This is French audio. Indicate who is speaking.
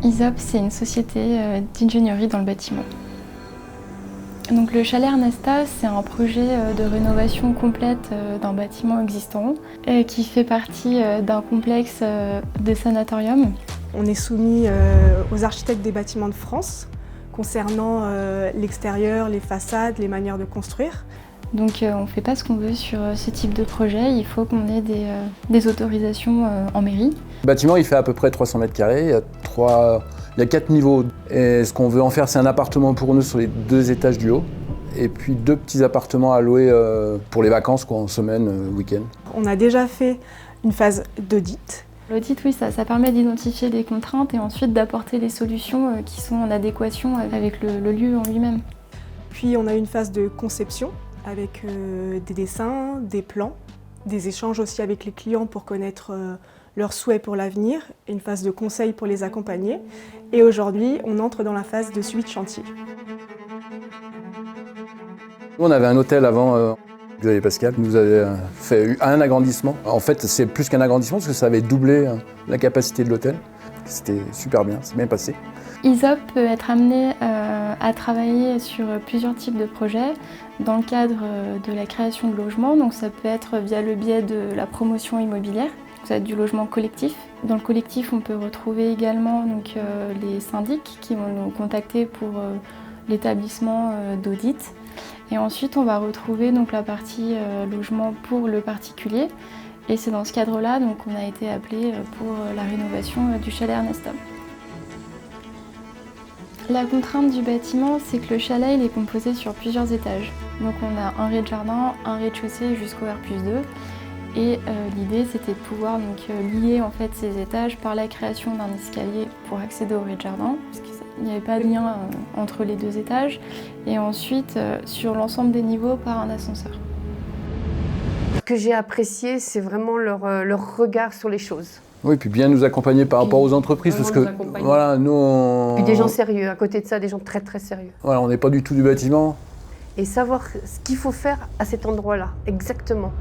Speaker 1: ISOP, c'est une société d'ingénierie dans le bâtiment. Donc le chalet Ernesta, c'est un projet de rénovation complète d'un bâtiment existant qui fait partie d'un complexe de sanatorium.
Speaker 2: On est soumis aux architectes des bâtiments de France concernant l'extérieur, les façades, les manières de construire.
Speaker 1: Donc on ne fait pas ce qu'on veut sur ce type de projet, il faut qu'on ait des autorisations en mairie.
Speaker 3: Le bâtiment il fait à peu près 300 mètres carrés, il y a 4 niveaux. Et ce qu'on veut en faire, c'est un appartement pour nous sur les 2 étages du haut. Et puis 2 petits appartements à louer pour les vacances, en semaine, week-end.
Speaker 2: On a déjà fait une phase d'audit.
Speaker 1: L'audit, oui, ça permet d'identifier les contraintes et ensuite d'apporter les solutions qui sont en adéquation avec le lieu en lui-même.
Speaker 2: Puis on a une phase de conception avec des dessins, des plans, des échanges aussi avec les clients pour connaître leurs souhaits pour l'avenir, et une phase de conseil pour les accompagner. Et aujourd'hui, on entre dans la phase de suivi de chantier.
Speaker 3: On avait un hôtel avant, Guy et Pascal nous avait fait un agrandissement. En fait, c'est plus qu'un agrandissement parce que ça avait doublé la capacité de l'hôtel. C'était super bien, c'est bien passé.
Speaker 1: ISOP peut être amené à travailler sur plusieurs types de projets dans le cadre de la création de logements. Donc ça peut être via le biais de la promotion immobilière, ça va être du logement collectif. Dans le collectif, on peut retrouver également les syndics qui vont nous contacter pour l'établissement d'audit. Et ensuite, on va retrouver la partie logement pour le particulier. Et c'est dans ce cadre-là qu'on a été appelé pour la rénovation du chalet Ernesta. La contrainte du bâtiment, c'est que le chalet il est composé sur plusieurs étages. Donc on a un rez-de-jardin, un rez-de-chaussée jusqu'au R+2. Et l'idée, c'était de pouvoir lier en fait ces étages par la création d'un escalier pour accéder au rez-de-jardin, parce qu'il n'y avait pas de lien entre les 2 étages. Et ensuite, sur l'ensemble des niveaux, par un ascenseur.
Speaker 4: Ce que j'ai apprécié, c'est vraiment leur regard sur les choses.
Speaker 3: Oui, puis bien nous accompagner par rapport aux entreprises, parce que voilà, nous
Speaker 4: Puis des gens sérieux, à côté de ça, des gens très très sérieux.
Speaker 3: Voilà, on n'est pas du tout du bâtiment.
Speaker 4: Et savoir ce qu'il faut faire à cet endroit-là, exactement.